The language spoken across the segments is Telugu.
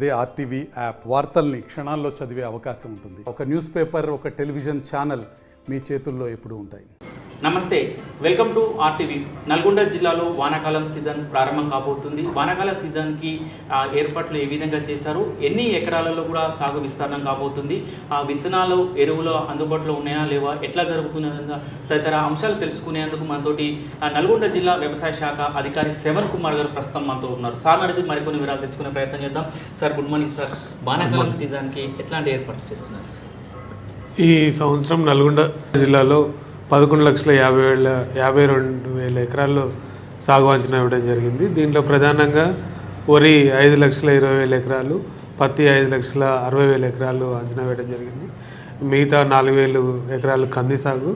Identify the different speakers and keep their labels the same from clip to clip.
Speaker 1: అదే ఆర్టీవీ యాప్ వార్తల్ని క్షణాల్లో చదివే అవకాశం ఉంటుంది. ఒక న్యూస్ పేపర్, ఒక టెలివిజన్ ఛానల్ మీ చేతుల్లో ఎప్పుడూ ఉంటాయి.
Speaker 2: నమస్తే, వెల్కమ్ టు ఆర్టీవీ. నల్గొండ జిల్లాలో వానాకాలం సీజన్ ప్రారంభం కాబోతుంది. వానాకాల సీజన్కి ఏర్పాట్లు ఏ విధంగా చేశారు, ఎన్ని ఎకరాలలో కూడా సాగు విస్తరణం కాబోతుంది, ఆ విత్తనాలు ఎరువులు అందుబాటులో ఉన్నాయా లేవా, ఎట్లా జరుగుతున్నదా తదితర అంశాలు తెలుసుకునేందుకు మనతోటి నల్గొండ జిల్లా వ్యవసాయ శాఖ అధికారి శ్రవణ్ కుమార్ గారు ప్రస్తుతం మనతో ఉన్నారు. సార్ అడిగి మరికొన్ని వివరాలు తెలుసుకునే ప్రయత్నం చేద్దాం. Sir, good morning sir. వానాకాలం సీజన్కి ఎట్లాంటి ఏర్పాట్లు చేస్తున్నారు సార్?
Speaker 3: ఈ సంవత్సరం నల్గొండ జిల్లాలో 11,52,000 ఎకరాల్లో సాగు అంచనా ఇవ్వడం జరిగింది. దీంట్లో ప్రధానంగా వరి 5,20,000 ఎకరాలు, పత్తి 5,60,000 ఎకరాలు అంచనా వేయడం జరిగింది. మిగతా 4,000 ఎకరాలు కంది సాగు,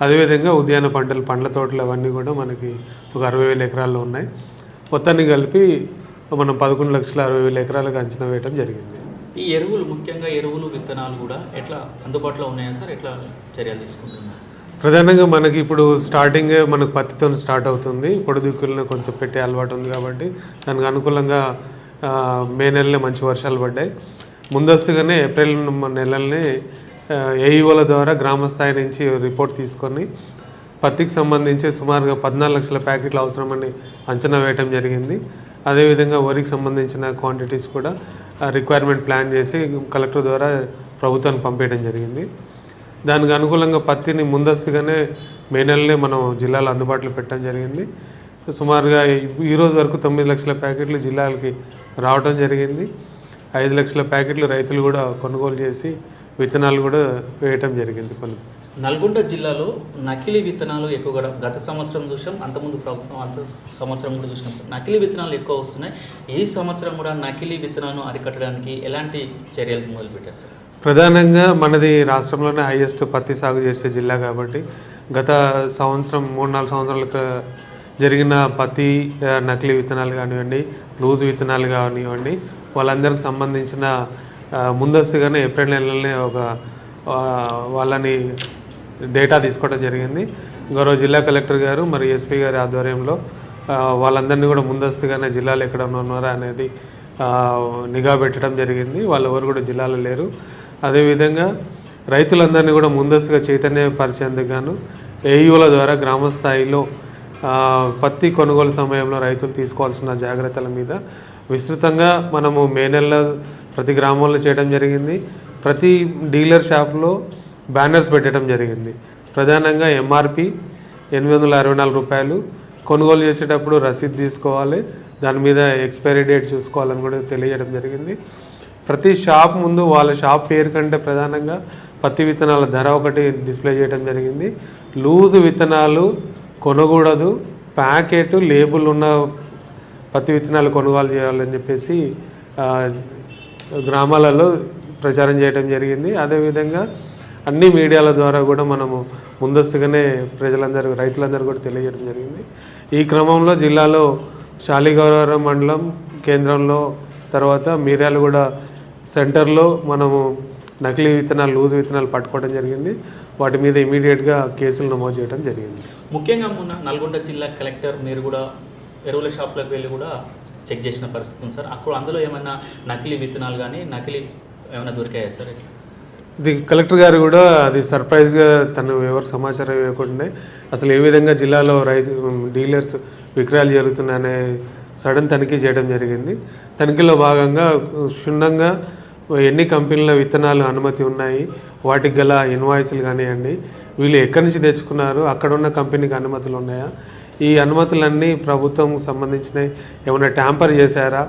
Speaker 3: అదేవిధంగా ఉద్యాన పంటలు, పండ్ల తోటలు అవన్నీ కూడా మనకి ఒక 60,000 ఎకరాల్లో ఉన్నాయి. మొత్తాన్ని కలిపి మనం 11,60,000 ఎకరాలకు అంచనా వేయడం జరిగింది.
Speaker 2: ఈ ఎరువులు, ముఖ్యంగా ఎరువులు విత్తనాలు కూడా ఎట్లా అందుబాటులో ఉన్నాయా సార్? ఎట్లా చర్యలు తీసుకుంటున్నారు?
Speaker 3: ప్రధానంగా మనకి ఇప్పుడు స్టార్టింగ్ మనకు పత్తితో స్టార్ట్ అవుతుంది. పొడి దిక్కులను కొంచెం పెట్టే అలవాటు ఉంది కాబట్టి దానికి అనుకూలంగా మే నెలలో మంచి వర్షాలు పడ్డాయి. ముందస్తుగానే ఏప్రిల్ నెలల్ని ఏఈఓల ద్వారా గ్రామ స్థాయి నుంచి రిపోర్ట్ తీసుకొని పత్తికి సంబంధించి సుమారుగా 14 లక్షల ప్యాకెట్లు అవసరమని అంచనా వేయటం జరిగింది. అదేవిధంగా వరికి సంబంధించిన క్వాంటిటీస్ కూడా రిక్వైర్మెంట్ ప్లాన్ చేసి కలెక్టర్ ద్వారా ప్రభుత్వానికి పంపేయడం జరిగింది. దానికి అనుకూలంగా పత్తిని ముందస్తుగానే మే నెలనే మనం జిల్లాలో అందుబాటులో పెట్టడం జరిగింది. సుమారుగా ఈరోజు వరకు 9 లక్షల ప్యాకెట్లు జిల్లాలకి రావడం జరిగింది. 5 లక్షల ప్యాకెట్లు రైతులు కూడా కొనుగోలు చేసి విత్తనాలు కూడా వేయటం జరిగింది. కొన్ని
Speaker 2: నల్గొండ జిల్లాలో నకిలీ విత్తనాలు ఎక్కువగా గత సంవత్సరం చూసాం, అంతకుముందు ప్రభుత్వం సంవత్సరం కూడా చూసినాం. నకిలీ విత్తనాలు ఎక్కువ వస్తున్నాయి. ఈ సంవత్సరం కూడా నకిలీ విత్తనాలను అరికట్టడానికి ఎలాంటి చర్యలు మొదలుపెట్టారు సార్?
Speaker 3: ప్రధానంగా మనది రాష్ట్రంలోనే హైయెస్ట్ పత్తి సాగు చేసే జిల్లా కాబట్టి గత సంవత్సరం 3-4 సంవత్సరాలకు జరిగిన పత్తి నకిలీ విత్తనాలు కానివ్వండి, లూజ్ విత్తనాలు కానివ్వండి, వాళ్ళందరికి సంబంధించిన ముందస్తుగానే ఏప్రిల్ నెలలోనే ఒక వాళ్ళని డేటా తీసుకోవడం జరిగింది. గౌరవ జిల్లా కలెక్టర్ గారు మరి ఎస్పీ గారి ఆధ్వర్యంలో వాళ్ళందరినీ కూడా ముందస్తుగానే జిల్లాలో ఎక్కడ ఉన్నారా అనేది నిఘా పెట్టడం జరిగింది. వాళ్ళు ఎవరు కూడా జిల్లాలో లేరు. అదేవిధంగా రైతులందరినీ కూడా ముందస్తుగా చైతన్యపరిచేందుకు గాను ఏఈఓల ద్వారా గ్రామ స్థాయిలో పత్తి కొనుగోలు సమయంలో రైతులు తీసుకోవాల్సిన జాగ్రత్తల మీద విస్తృతంగా మనము మే నెలలో ప్రతి గ్రామంలో చేయడం జరిగింది. ప్రతి డీలర్ షాప్లో బ్యానర్స్ పెట్టడం జరిగింది. ప్రధానంగా ఎంఆర్పి 864 రూపాయలు, కొనుగోలు చేసేటప్పుడు రసీదు తీసుకోవాలి, దాని మీద ఎక్స్పైరీ డేట్ చూసుకోవాలని కూడా తెలియజేయడం జరిగింది. ప్రతి షాప్ ముందు వాళ్ళ షాప్ పేరు కంటే ప్రధానంగా పత్తి విత్తనాల ధర ఒకటి డిస్ప్లే చేయడం జరిగింది. లూజు విత్తనాలు కొనకూడదు, ప్యాకెట్ లేబుల్ ఉన్న పత్తి విత్తనాలు కొనుగోలు చేయాలని చెప్పేసి గ్రామాలలో ప్రచారం చేయడం జరిగింది. అదేవిధంగా అన్ని మీడియాల ద్వారా కూడా మనము ముందస్తుగానే రైతులందరూ కూడా తెలియజేయడం జరిగింది. ఈ క్రమంలో జిల్లాలో శాలిగౌరవరం మండలం కేంద్రంలో, తర్వాత మిర్యాలగూడ సెంటర్లో మనము నకిలీ విత్తనాలు, లూజ్ విత్తనాలు పట్టుకోవడం జరిగింది. వాటి మీద ఇమీడియట్గా కేసులు నమోదు చేయడం జరిగింది.
Speaker 2: ముఖ్యంగా మొన్న నల్గొండ జిల్లా కలెక్టర్ మీరు కూడా ఎరువుల షాప్లోకి వెళ్ళి కూడా చెక్ చేసిన పరిస్థితి ఉంది సార్. అక్కడ అందులో ఏమైనా నకిలీ విత్తనాలు కానీ నకిలీ ఏమైనా దొరికాయా సార్?
Speaker 3: ఇది కలెక్టర్ గారు కూడా అది సర్ప్రైజ్గా తను ఎవరికి సమాచారం ఇవ్వకుండా అసలు ఏ విధంగా జిల్లాలో డీలర్స్ విక్రయాలు జరుగుతున్నాయనే సడన్ తనిఖీ చేయడం జరిగింది. తనిఖీలో భాగంగా క్షుణ్ణంగా ఎన్ని కంపెనీల విత్తనాలు అనుమతి ఉన్నాయి, వాటికి గల ఇన్వాయిస్లు కానివ్వండి, వీళ్ళు ఎక్కడి నుంచి తెచ్చుకున్నారు, అక్కడ ఉన్న కంపెనీకి అనుమతులు ఉన్నాయా, ఈ అనుమతులన్నీ ప్రభుత్వం సంబంధించినవి ఏమైనా ట్యాంపర్ చేశారా,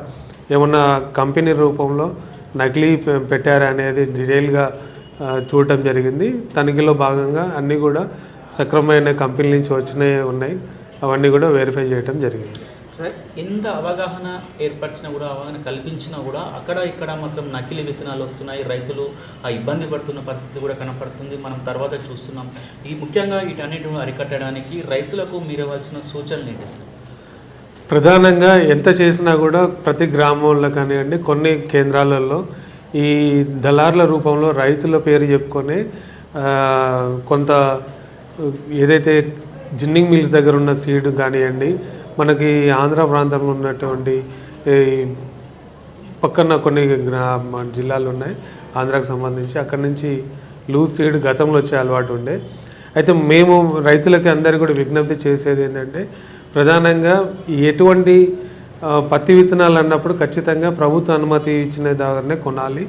Speaker 3: ఏమన్నా కంపెనీ రూపంలో నకిలీ పెట్టారా అనేది డీటెయిల్గా చూడటం జరిగింది. తనిఖీలో భాగంగా అన్నీ కూడా సక్రమమైన కంపెనీ నుంచి వచ్చినవి ఉన్నాయి, అవన్నీ కూడా వెరిఫై చేయడం జరిగింది.
Speaker 2: ఎంత అవగాహన ఏర్పరిచినా కూడా, అవగాహన కల్పించినా కూడా అక్కడ ఇక్కడ మాత్రం నకిలీ విత్తనాలు వస్తున్నాయి, రైతులు ఇబ్బంది పడుతున్న పరిస్థితి కూడా కనపడుతుంది. మనం తర్వాత చూస్తున్నాం. ఈ ముఖ్యంగా వీటన్నిటిని అరికట్టడానికి రైతులకు మీరు ఇవ్వాల్సిన సూచనలు ఏంటి సార్?
Speaker 3: ప్రధానంగా ఎంత చేసినా కూడా ప్రతి గ్రామంలో కానివ్వండి, కొన్ని కేంద్రాలలో ఈ దళారుల రూపంలో రైతుల పేరు చెప్పుకొని కొంత ఏదైతే జిన్నింగ్ మిల్స్ దగ్గర ఉన్న సీడ్ కానివ్వండి, మనకి ఆంధ్ర ప్రాంతంలో ఉన్నటువంటి పక్కన కొన్ని జిల్లాలు ఉన్నాయి ఆంధ్రాకు సంబంధించి, అక్కడి నుంచి లూజ్ సీడ్ గతంలో వచ్చే అలవాటు ఉండే. అయితే మేము రైతులకి అందరికీ కూడా విజ్ఞప్తి చేసేది ఏంటంటే, ప్రధానంగా ఎటువంటి పత్తి విత్తనాలు అన్నప్పుడు ఖచ్చితంగా ప్రభుత్వ అనుమతి ఇచ్చిన దగ్గరనే కొనాలి,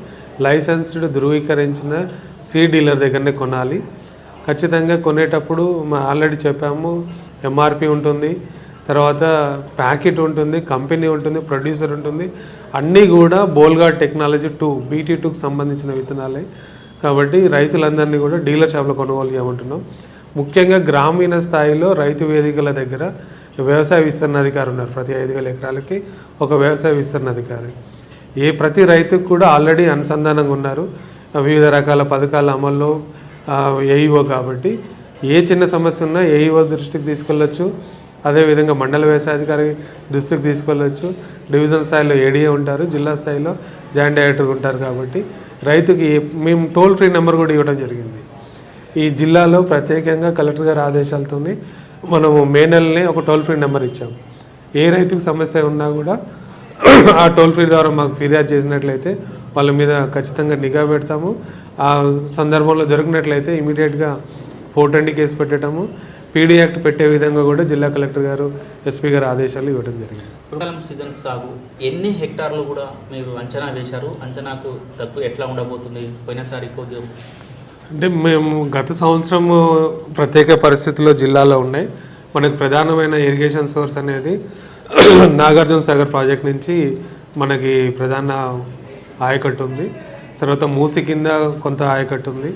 Speaker 3: లైసెన్స్డ్ ధృవీకరించిన సీడ్ డీలర్ దగ్గరనే కొనాలి. ఖచ్చితంగా కొనేటప్పుడు ఆల్రెడీ చెప్పాము, ఎంఆర్పి ఉంటుంది, తర్వాత ప్యాకెట్ ఉంటుంది, కంపెనీ ఉంటుంది, ప్రొడ్యూసర్ ఉంటుంది, అన్నీ కూడా బోల్గార్డ్ టెక్నాలజీ 2 BT2కి సంబంధించిన విత్తనాలే. కాబట్టి రైతులందరినీ కూడా డీలర్ షాప్లో కొనుగోలు చేయమంటున్నాం. ముఖ్యంగా గ్రామీణ స్థాయిలో రైతు వేదికల దగ్గర వ్యవసాయ విస్తరణ అధికారి ఉన్నారు. ప్రతి 5,000 ఎకరాలకి ఒక వ్యవసాయ విస్తరణ అధికారి. ప్రతి రైతుకు కూడా ఆల్రెడీ అనుసంధానంగా ఉన్నారు వివిధ రకాల పథకాల అమల్లో ఏఈఓ. కాబట్టి ఏ చిన్న సమస్య ఉన్నా ఏఈఓ దృష్టికి తీసుకెళ్ళొచ్చు, అదేవిధంగా మండల వ్యవసాయాధికారి దృష్టికి తీసుకెళ్ళొచ్చు. డివిజన్ స్థాయిలో ఏడీఏ ఉంటారు, జిల్లా స్థాయిలో జాయింట్ డైరెక్టర్ ఉంటారు. కాబట్టి రైతుకి మేము టోల్ ఫ్రీ నెంబర్ కూడా ఇవ్వడం జరిగింది. ఈ జిల్లాలో ప్రత్యేకంగా కలెక్టర్ గారి ఆదేశాలతో మనము మే నెలనే ఒక టోల్ ఫ్రీ నెంబర్ ఇచ్చాము. ఏ రైతుకు సమస్య ఉన్నా కూడా ఆ టోల్ ఫ్రీ ద్వారా మాకు ఫిర్యాదు చేసినట్లయితే వాళ్ళ మీద ఖచ్చితంగా నిఘా పెడతాము. ఆ సందర్భంలో దొరికినట్లయితే ఇమీడియట్గా 420 కేసు పెట్టడము, పీడీ యాక్ట్ పెట్టే విధంగా కూడా జిల్లా కలెక్టర్ గారు, ఎస్పీ గారు ఆదేశాలు ఇవ్వడం జరిగింది.
Speaker 2: వానాకాలం సీజన్ సాగు ఎన్ని హెక్టార్లు కూడా మీరు అంచనా వేశారు? అంచనాకు తక్కువ ఎట్లా ఉండబోతుంది? పోయినసారి కొద్దిగా
Speaker 3: అంటే మేము గత సంవత్సరం ప్రత్యేక పరిస్థితుల్లో జిల్లాలో ఉన్నాయి. మనకు ప్రధానమైన ఇరిగేషన్ సోర్స్ అనేది నాగార్జున సాగర్ ప్రాజెక్ట్ నుంచి మనకి ప్రధాన ఆయకట్టు ఉంది. తర్వాత మూసి కింద కొంత ఆయకట్టు ఉంది,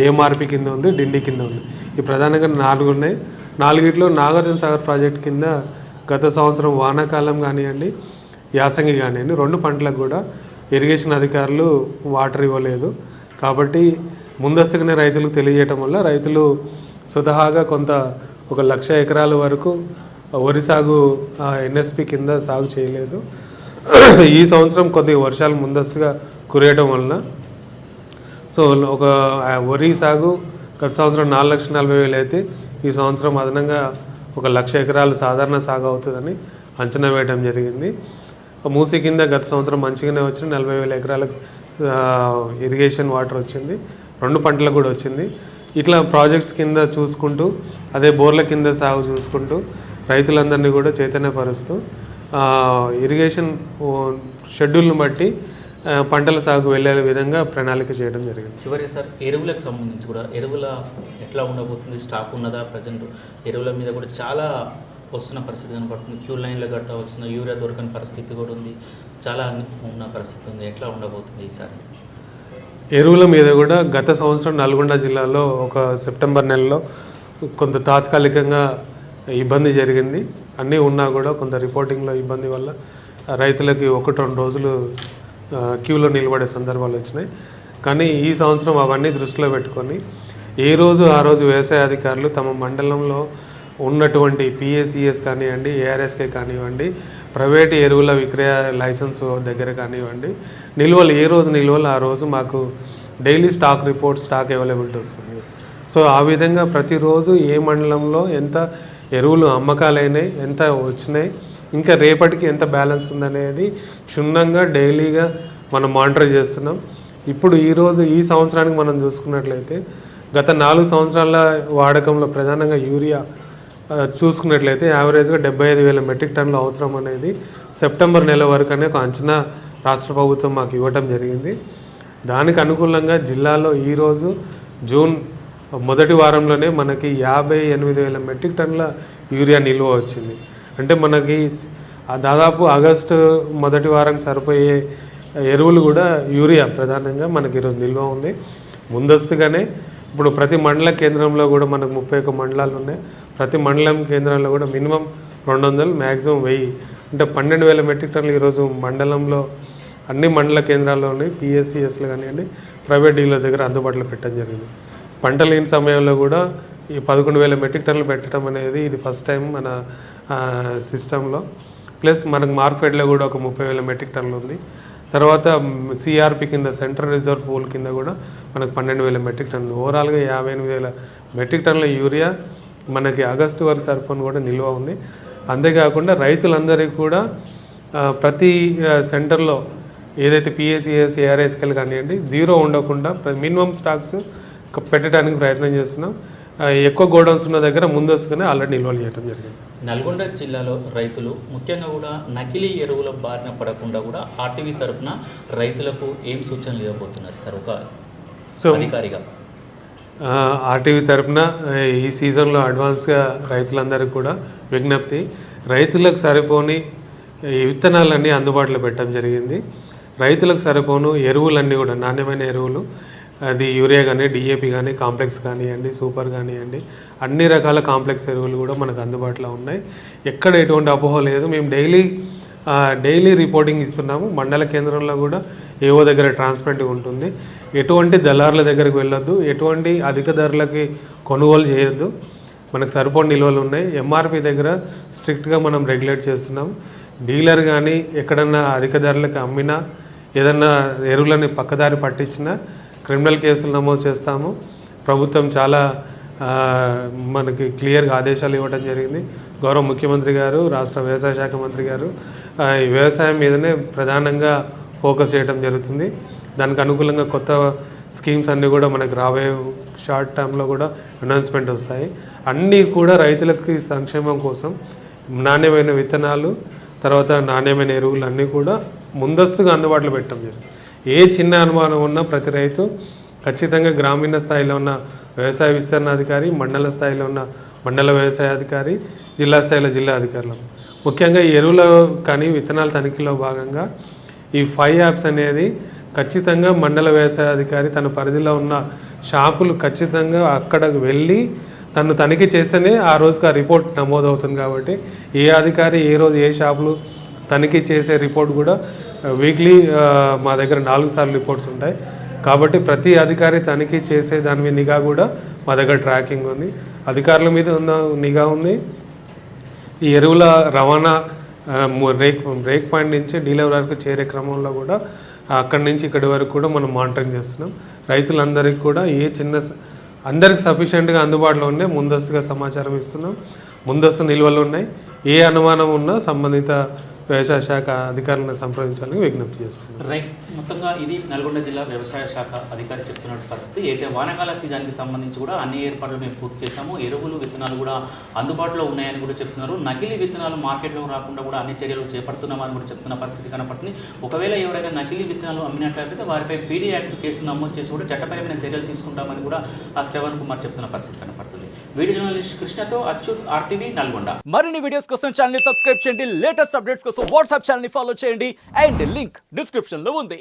Speaker 3: ఏఎంఆర్పి కింద ఉంది, డిండి కింద ఉంది. ఈ ప్రధానంగా 4 ఉన్నాయి. 4గిట్లో నాగార్జున సాగర్ ప్రాజెక్ట్ కింద గత సంవత్సరం వానాకాలం కానివ్వండి, యాసంగి కానివ్వండి, 2 పంటలకు కూడా ఇరిగేషన్ అధికారులు వాటర్ ఇవ్వలేదు. కాబట్టి ముందస్తుగానే రైతులకు తెలియజేయటం వల్ల రైతులు స్వతహాగా కొంత 1,00,000 ఎకరాల వరకు వరి సాగు ఎన్ఎస్పి కింద సాగు చేయలేదు. ఈ సంవత్సరం కొద్దిగా వర్షాలు ముందస్తుగా కురియటం వలన ఒక వరి సాగు గత సంవత్సరం 4,40,000 అయితే ఈ సంవత్సరం అదనంగా 1,00,000 ఎకరాలు సాధారణ సాగు అవుతుందని అంచనా వేయడం జరిగింది. మూసి కింద గత సంవత్సరం మంచిగానే వచ్చిన 40,000 ఎకరాలకు ఇరిగేషన్ వాటర్ వచ్చింది, 2 పంటలకు కూడా వచ్చింది. ఇట్లా ప్రాజెక్ట్స్ కింద చూసుకుంటూ, అదే బోర్ల కింద సాగు చూసుకుంటూ రైతులందరినీ కూడా చైతన్యపరుస్తూ ఇరిగేషన్ షెడ్యూల్ని బట్టి పంటల సాగు వెళ్ళే విధంగా ప్రణాళిక చేయడం జరిగింది.
Speaker 2: చివరి సార్, ఎరువులకు సంబంధించి కూడా ఎరువుల ఎట్లా ఉండబోతుంది? స్టాక్ ఉన్నదా? ప్రజెంట్ ఎరువుల మీద కూడా చాలా వస్తున్న పరిస్థితి కనపడుతుంది. క్యూ లైన్లో గట్ట వచ్చిన యూరియా దొరకని పరిస్థితి కూడా ఉంది, చాలా ఉన్న పరిస్థితి ఉంది. ఎట్లా ఉండబోతుంది ఈసారి?
Speaker 3: ఎరువుల మీద కూడా గత సంవత్సరం నల్గొండ జిల్లాలో ఒక సెప్టెంబర్ నెలలో కొంత తాత్కాలికంగా ఇబ్బంది జరిగింది. అన్నీ ఉన్నా కూడా కొంత రిపోర్టింగ్లో ఇబ్బంది వల్ల రైతులకి 1-2 రోజులు క్యూలో నిలబడే సందర్భాలు వచ్చినాయి. కానీ ఈ సంవత్సరం అవన్నీ దృష్టిలో పెట్టుకొని ఏ రోజు ఆ రోజు వ్యవసాయ అధికారులు తమ మండలంలో ఉన్నటువంటి పిఎస్సిఎస్ కానివ్వండి, ఏఆర్ఎస్కే కానివ్వండి, ప్రైవేటు ఎరువుల విక్రయ లైసెన్స్ దగ్గర కానివ్వండి, నిల్వలు ఏ రోజు నిల్వలు ఆ రోజు మాకు daily stock report, stock availability వస్తుంది. సో ఆ విధంగా ప్రతిరోజు ఏ మండలంలో ఎంత ఎరువులు అమ్మకాలైనాయి, ఎంత వచ్చినాయి, ఇంకా రేపటికి ఎంత బ్యాలెన్స్ ఉందనేది క్షుణ్ణంగా డైలీగా మనం మానిటర్ చేస్తున్నాం. ఇప్పుడు ఈరోజు ఈ సంవత్సరానికి మనం చూసుకున్నట్లయితే గత 4 సంవత్సరాల వాడకంలో ప్రధానంగా యూరియా చూసుకున్నట్లయితే యావరేజ్గా 75,000 మెట్రిక్ టన్నుల అవసరం అనేది సెప్టెంబర్ నెల వరకు అనే ఒక అంచనా రాష్ట్ర ప్రభుత్వం మాకు ఇవ్వటం జరిగింది. దానికి అనుకూలంగా జిల్లాలో ఈరోజు జూన్ మొదటి వారంలోనే మనకి 58,000 మెట్రిక్ టన్నుల యూరియా నిల్వ వచ్చింది. అంటే మనకి దాదాపు ఆగస్టు మొదటి వారం సరిపోయే ఎరువులు కూడా యూరియా ప్రధానంగా మనకి ఈరోజు నిల్వ ఉంది. ముందస్తుగానే ఇప్పుడు ప్రతి మండల కేంద్రంలో కూడా మనకు 31 మండలాలు ఉన్నాయి. ప్రతి మండలం కేంద్రంలో కూడా మినిమం 200, మ్యాక్సిమం 1000, అంటే 12,000 మెట్రిక్ టన్నులు ఈరోజు మండలంలో అన్ని మండల కేంద్రాల్లోని పిఎస్సిఎస్లు కానివ్వండి, ప్రైవేట్ డీలర్స్ దగ్గర అందుబాటులో పెట్టడం జరిగింది. పంట లేని సమయంలో కూడా ఈ 11,000 మెట్రిక్ టన్నులు పెట్టడం అనేది ఇది ఫస్ట్ టైం మన సిస్టంలో. ప్లస్ మనకు మార్కెట్లో కూడా ఒక 30,000 మెట్రిక్ టన్నులు ఉంది. తర్వాత సిఆర్పి కింద సెంట్రల్ రిజర్వ్ పూల్ కింద కూడా మనకు 12,000 మెట్రిక్ టన్నులు, ఓవరాల్గా 58,000 మెట్రిక్ టన్నుల యూరియా మనకి ఆగస్టు వరకు సరిపోని కూడా నిల్వ ఉంది. అంతేకాకుండా రైతులందరికీ కూడా ప్రతి సెంటర్లో ఏదైతే పిఏసిఎస్ ఏఆర్ఎస్కెల్ కానివ్వండి జీరో ఉండకుండా మినిమం స్టాక్స్ పెట్టడానికి ప్రయత్నం చేస్తున్నాం. ఎక్కువ గోడౌన్స్ ఉన్న దగ్గర ముందస్తుగానే ఆల్రెడీ నిల్వలు చేయడం జరిగింది.
Speaker 2: నల్గొండ జిల్లాలో రైతులు ముఖ్యంగా కూడా నకిలీ ఎరువుల బారిన పడకుండా కూడా ఆర్టీవీ తరఫున రైతులకు ఏం సూచనలు ఇవ్వబోతున్నారు సార్ ఒక అధికారిగా?
Speaker 3: ఆర్టీవీ తరఫున ఈ సీజన్లో అడ్వాన్స్గా రైతులందరికీ కూడా విజ్ఞప్తి, రైతులకు సరిపోని ఈ విత్తనాలన్నీ అందుబాటులో పెట్టడం జరిగింది. రైతులకు సరిపోను ఎరువులన్నీ కూడా నాణ్యమైన ఎరువులు, అది యూరియా కానీ డిఏపి కానీ కాంప్లెక్స్ కానివ్వండి సూపర్ కానివ్వండి అన్ని రకాల కాంప్లెక్స్ ఎరువులు కూడా మనకు అందుబాటులో ఉన్నాయి. ఎక్కడ ఎటువంటి అపోహ లేదు. మేము డైలీ రిపోర్టింగ్ ఇస్తున్నాము. మండల కేంద్రంలో కూడా ఏవో దగ్గర ట్రాన్స్పరెంట్గా ఉంటుంది. ఎటువంటి దళారుల దగ్గరికి వెళ్ళొద్దు, ఎటువంటి అధిక ధరలకి కొనుగోలు చేయొద్దు. మనకు సరిపోని నిల్వలు ఉన్నాయి. ఎంఆర్పి దగ్గర స్ట్రిక్ట్గా మనం రెగ్యులేట్ చేస్తున్నాం. డీలర్ కానీ ఎక్కడన్నా అధిక ధరలకు అమ్మినా ఏదన్నా ఎరువులని పక్కదారి పట్టించినా క్రిమినల్ కేసులు నమోదు చేస్తాము. ప్రభుత్వం చాలా మనకి క్లియర్గా ఆదేశాలు ఇవ్వడం జరిగింది. గౌరవ ముఖ్యమంత్రి గారు, రాష్ట్ర వ్యవసాయ శాఖ మంత్రి గారు ఈ వ్యవసాయం మీదనే ప్రధానంగా ఫోకస్ చేయడం జరుగుతుంది. దానికి అనుకూలంగా కొత్త స్కీమ్స్ అన్నీ కూడా మనకు రాబోయే షార్ట్ టర్మ్లో కూడా అనౌన్స్మెంట్ వస్తాయి. అన్నీ కూడా రైతులకి సంక్షేమం కోసం నాణ్యమైన విత్తనాలు, తర్వాత నాణ్యమైన ఎరువులు అన్నీ కూడా ముందస్తుగా అందుబాటులో పెట్టడం జరిగింది. ఏ చిన్న అనుమానం ఉన్నా ప్రతి రైతు ఖచ్చితంగా గ్రామీణ స్థాయిలో ఉన్న వ్యవసాయ విస్తరణ అధికారి, మండల స్థాయిలో ఉన్న మండల వ్యవసాయ అధికారి, జిల్లా స్థాయిలో జిల్లా అధికారులు, ముఖ్యంగా ఈ ఎరువుల కానీ విత్తనాల తనిఖీలో భాగంగా ఈ 5 యాప్స్ అనేది ఖచ్చితంగా మండల వ్యవసాయ అధికారి తన పరిధిలో ఉన్న షాపులు ఖచ్చితంగా అక్కడికి వెళ్ళి తను తనిఖీ చేస్తేనే ఆ రోజుకి ఆ రిపోర్ట్ నమోదవుతుంది. కాబట్టి ఏ అధికారి ఏ రోజు ఏ షాపులు తనిఖీ చేసే రిపోర్ట్ కూడా వీక్లీ మా దగ్గర 4 సార్లు రిపోర్ట్స్ ఉంటాయి. కాబట్టి ప్రతి అధికారి తనిఖీ చేసే దాని మీద నిఘా కూడా మా దగ్గర ట్రాకింగ్ ఉంది. అధికారుల మీద ఉన్న నిఘా ఉంది. ఈ ఎరువుల రవాణా బ్రేక్ పాయింట్ నుంచి డీలర్ వరకు చేరే క్రమంలో కూడా అక్కడి నుంచి ఇక్కడి వరకు కూడా మనం మానిటరింగ్ చేస్తున్నాం. రైతులందరికీ కూడా అందరికి సఫిషియెంట్గా అందుబాటులో ఉండే ముందస్తుగా సమాచారం ఇస్తున్నాం. ముందస్తు నిల్వలు ఉన్నాయి. ఏ అనుమానం ఉన్నా సంబంధిత వ్యవసాయ శాఖ అధికారులను సంప్రదించాలని విజ్ఞప్తి చేస్తున్నారు.
Speaker 2: రైట్, మొత్తంగా ఇది నల్గొండ జిల్లా వ్యవసాయ శాఖ అధికారి చెప్తున్న పరిస్థితి. అయితే వానాకాల సీజన్కి సంబంధించి కూడా అన్ని ఏర్పాట్లు మేము పూర్తి చేశాము. ఎరువులు విత్తనాలు కూడా అందుబాటులో ఉన్నాయని కూడా చెప్తున్నారు. నకిలీ విత్తనాలు మార్కెట్లో రాకుండా కూడా అన్ని చర్యలు చేపడుతున్నామని కూడా చెప్తున్న పరిస్థితి కనపడుతుంది. ఒకవేళ ఎవరైనా నకిలీ విత్తనాలు అమ్మినట్లయితే వారిపై పీడీ యాక్ట్ కేసు నమోదు చేసి కూడా చట్టపరమైన చర్యలు తీసుకుంటామని కూడా ఆ శ్రవణ్ కుమార్ చెప్తున్న పరిస్థితి కనపడుతుంది. వీడియో జర్నలిస్ట్ కృష్ణతో అచ్యుత్, ఆర్టీవీ నల్గొండ.
Speaker 4: మరిన్ని వీడియోస్ కోసం ఛానల్ ని సబ్స్క్రైబ్ చేయండి. లేటెస్ట్ అప్డేట్స్ కోసం వాట్సాప్ ఛానల్ ని ఫాలో చేయండి. అండ్ లింక్ డిస్క్రిప్షన్ లో ఉంది.